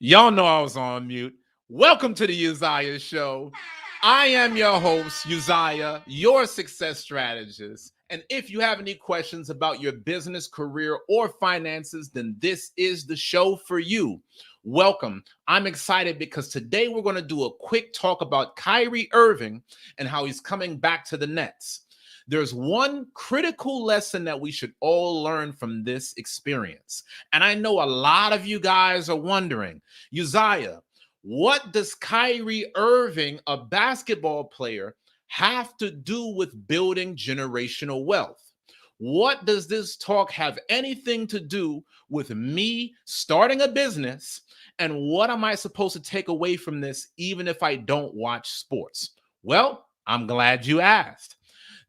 Y'all know I was on mute. Welcome to the Uzziah Show. I am your host, Uzziah, your success strategist. And if you have any questions about your business, career, or finances, then this is the show for you. Welcome. I'm excited because today we're going to do a quick talk about Kyrie Irving and how he's coming back to the Nets. There's one critical lesson that we should all learn from this experience. And I know a lot of you guys are wondering, Uzziah, what does Kyrie Irving, a basketball player, have to do with building generational wealth? What does this talk have anything to do with me starting a business? And what am I supposed to take away from this, even if I don't watch sports? Well, I'm glad you asked.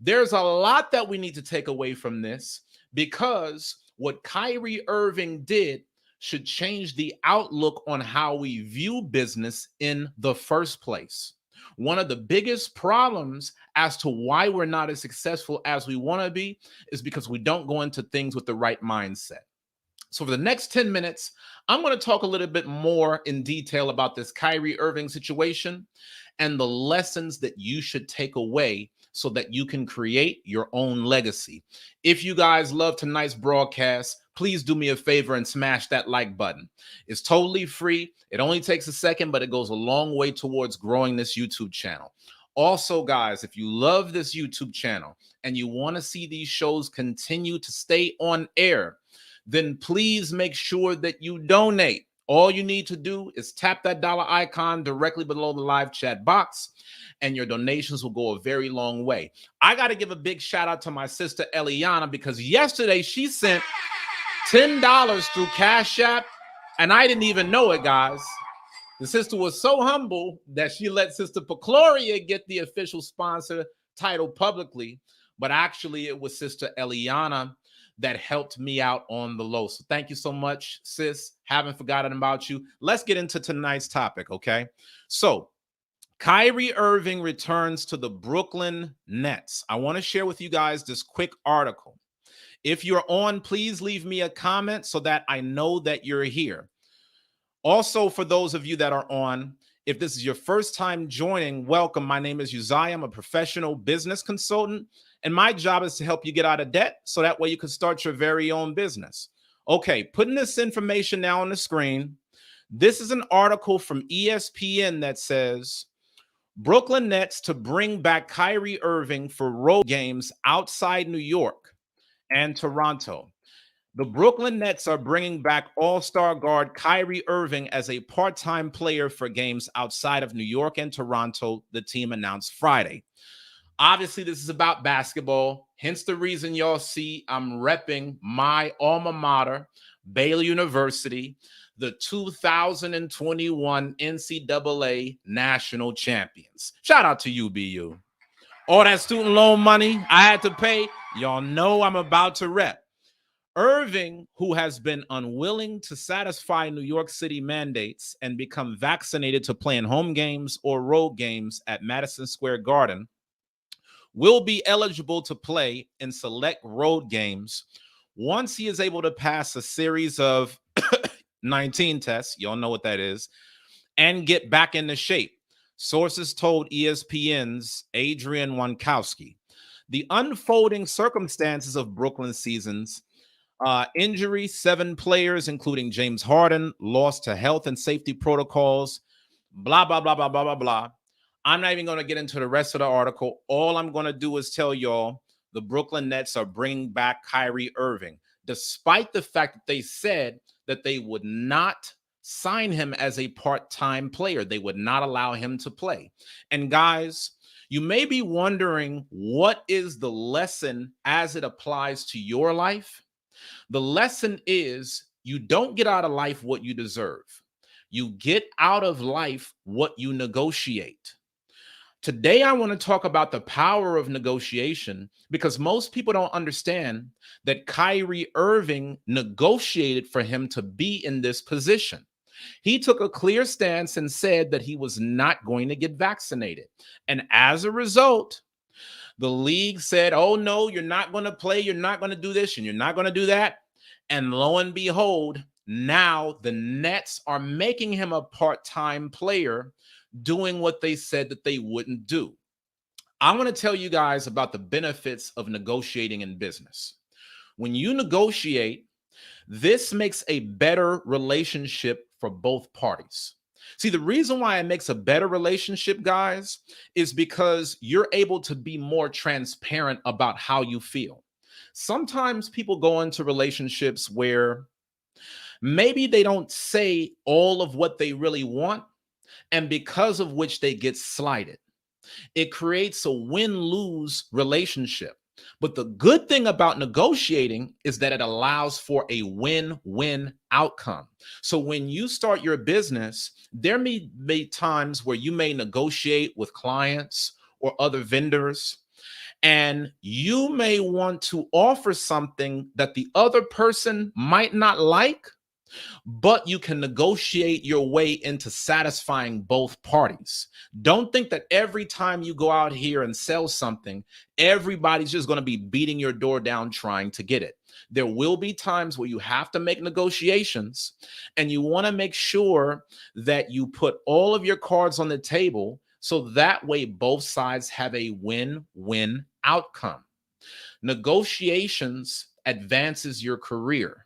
There's a lot that we need to take away from this because what Kyrie Irving did should change the outlook on how we view business in the first place. One of the biggest problems as to why we're not as successful as we want to be is because we don't go into things with the right mindset. So for the next 10 minutes, I'm going to talk a little bit more in detail about this Kyrie Irving situation and the lessons that you should take away so that you can create your own legacy. If you guys love tonight's broadcast, please do me a favor and smash that like button. It's totally free. It only takes a second, but it goes a long way towards growing this YouTube channel. Also, guys, if you love this YouTube channel and you want to see these shows continue to stay on air, then please make sure that you donate. All you need to do is tap that dollar icon directly below the live chat box, and your donations will go a very long way. I got to give a big shout out to my sister Eliana because yesterday she sent $10 through Cash App, and I didn't even know it, guys. The sister was so humble that she let Sister Pecloria get the official sponsor title publicly, but actually it was Sister Eliana that helped me out on the low. So thank you so much, sis. Haven't forgotten about you. Let's get into tonight's topic, okay? So Kyrie Irving returns to the Brooklyn Nets. I want to share with you guys this quick article. If you're on, please leave me a comment so that I know that you're here. Also, for those of you that are on, if this is your first time joining, welcome. My name is Uzziah. I'm a professional business consultant, and my job is to help you get out of debt so that way you can start your very own business. Okay, putting this information now on the screen. This is an article from ESPN that says, Brooklyn Nets to bring back Kyrie Irving for road games outside New York and Toronto. The Brooklyn Nets are bringing back all-star guard Kyrie Irving as a part-time player for games outside of New York and Toronto, the team announced Friday. Obviously, this is about basketball, hence the reason y'all see I'm repping my alma mater, Baylor University, the 2021 NCAA national champions. Shout out to UBU. All that student loan money I had to pay, y'all know I'm about to rep. Irving, who has been unwilling to satisfy New York City mandates and become vaccinated to play in home games or road games at Madison Square Garden, will be eligible to play in select road games once he is able to pass a series of 19 tests, y'all know what that is, and get back into shape. Sources told ESPN's Adrian Wankowski. The unfolding circumstances of Brooklyn seasons injury, 7 players, including James Harden, lost to health and safety protocols, blah, blah, blah, blah, blah, blah, blah. I'm not even going to get into the rest of the article. All I'm going to do is tell y'all the Brooklyn Nets are bringing back Kyrie Irving, despite the fact that they said that they would not sign him as a part-time player. They would not allow him to play. And guys, you may be wondering, what is the lesson as it applies to your life? The lesson is you don't get out of life what you deserve. You get out of life what you negotiate. Today, I want to talk about the power of negotiation because most people don't understand that Kyrie Irving negotiated for him to be in this position. He took a clear stance and said that he was not going to get vaccinated. And as a result, the league said, oh, no, you're not going to play. You're not going to do this and you're not going to do that. And lo and behold, Now the Nets are making him a part-time player doing what they said that they wouldn't do. I want to tell you guys about the benefits of negotiating in business. When you negotiate, this makes a better relationship for both parties. See, the reason why it makes a better relationship, guys, is because you're able to be more transparent about how you feel. Sometimes people go into relationships where maybe they don't say all of what they really want, and because of which they get slighted. It creates a win-lose relationship. But the good thing about negotiating is that it allows for a win-win outcome. So when you start your business, there may be times where you may negotiate with clients or other vendors, and you may want to offer something that the other person might not like, but you can negotiate your way into satisfying both parties. Don't think that every time you go out here and sell something, everybody's just going to be beating your door down trying to get it. There will be times where you have to make negotiations, and you want to make sure that you put all of your cards on the table so that way both sides have a win-win outcome. Negotiations advances your career.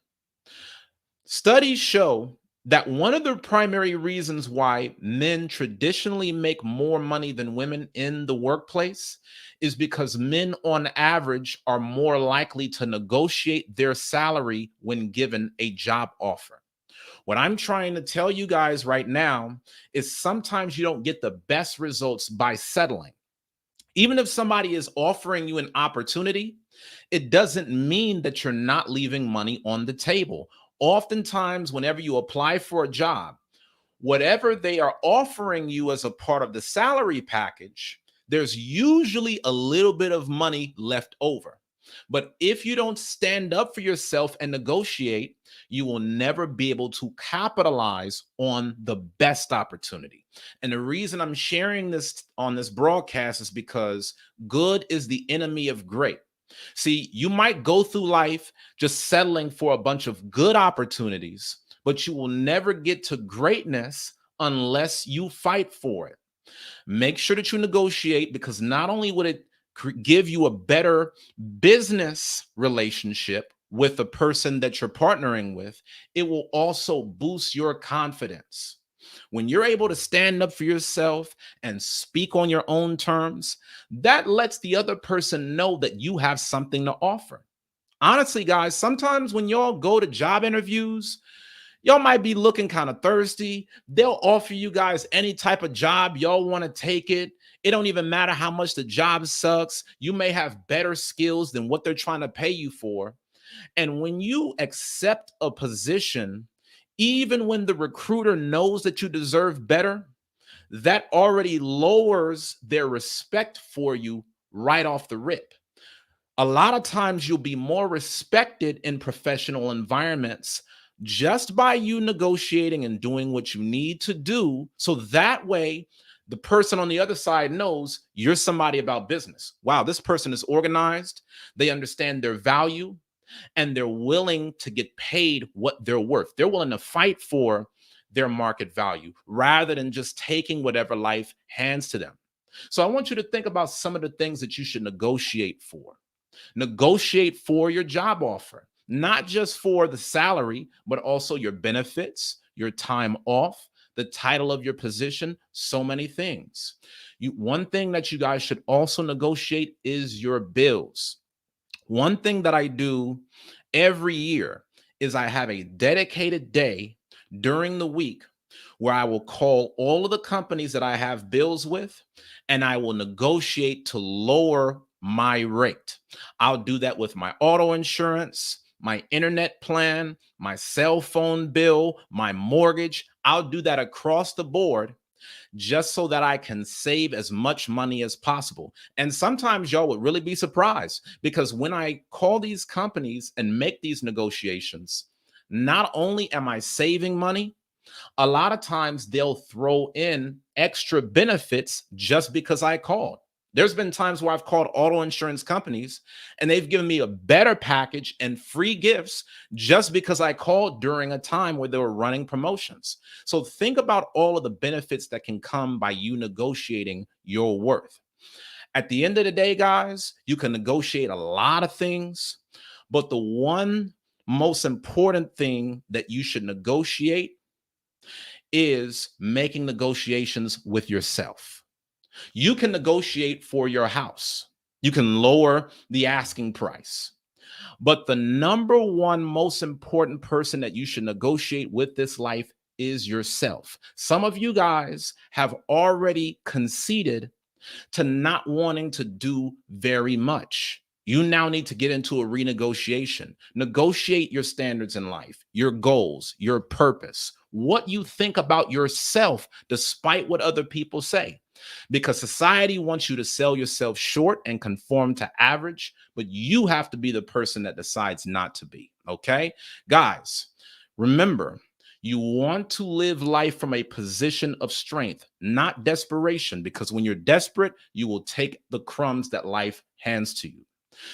Studies show that one of the primary reasons why men traditionally make more money than women in the workplace is because men, on average, are more likely to negotiate their salary when given a job offer. What I'm trying to tell you guys right now is sometimes you don't get the best results by settling. Even if somebody is offering you an opportunity, it doesn't mean that you're not leaving money on the table. Oftentimes, whenever you apply for a job, whatever they are offering you as a part of the salary package, there's usually a little bit of money left over. But if you don't stand up for yourself and negotiate, you will never be able to capitalize on the best opportunity. And the reason I'm sharing this on this broadcast is because good is the enemy of great. See, you might go through life just settling for a bunch of good opportunities, but you will never get to greatness unless you fight for it. Make sure that you negotiate, because not only would it give you a better business relationship with the person that you're partnering with, it will also boost your confidence. When you're able to stand up for yourself and speak on your own terms, that lets the other person know that you have something to offer. Honestly, guys, sometimes when y'all go to job interviews, y'all might be looking kind of thirsty. They'll offer you guys any type of job. Y'all want to take it. It don't even matter how much the job sucks. You may have better skills than what they're trying to pay you for. And when you accept a position, even when the recruiter knows that you deserve better, that already lowers their respect for you right off the rip. A lot of times you'll be more respected in professional environments just by you negotiating and doing what you need to do. So that way, the person on the other side knows you're somebody about business. Wow, this person is organized. They understand their value, and they're willing to get paid what they're worth. They're willing to fight for their market value rather than just taking whatever life hands to them. So I want you to think about some of the things that you should negotiate for. Negotiate for your job offer, not just for the salary, but also your benefits, your time off, the title of your position, so many things. One thing that you guys should also negotiate is your bills. One thing that I do every year is I have a dedicated day during the week where I will call all of the companies that I have bills with, and I will negotiate to lower my rate. I'll do that with my auto insurance, my internet plan, my cell phone bill, my mortgage. I'll do that across the board just so that I can save as much money as possible. And sometimes y'all would really be surprised, because when I call these companies and make these negotiations, not only am I saving money, a lot of times they'll throw in extra benefits just because I called. There's been times where I've called auto insurance companies and they've given me a better package and free gifts just because I called during a time where they were running promotions. So think about all of the benefits that can come by you negotiating your worth. At the end of the day, guys, you can negotiate a lot of things, but the one most important thing that you should negotiate is making negotiations with yourself. You can negotiate for your house. You can lower the asking price. But the number one most important person that you should negotiate with this life is yourself. Some of you guys have already conceded to not wanting to do very much. You now need to get into a renegotiation. Negotiate your standards in life, your goals, your purpose, what you think about yourself, despite what other people say. Because society wants you to sell yourself short and conform to average, but you have to be the person that decides not to be. Okay, guys, remember, you want to live life from a position of strength, not desperation, because when you're desperate, you will take the crumbs that life hands to you.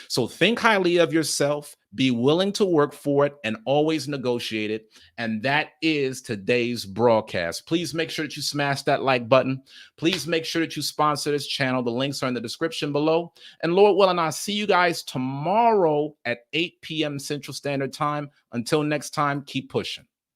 So think highly of yourself, be willing to work for it, and always negotiate it. And that is today's broadcast. Please make sure that you smash that like button. Please make sure that you sponsor this channel. The links are in the description below. And Lord willing, I'll see you guys tomorrow at 8 p.m. Central Standard Time. Until next time, keep pushing.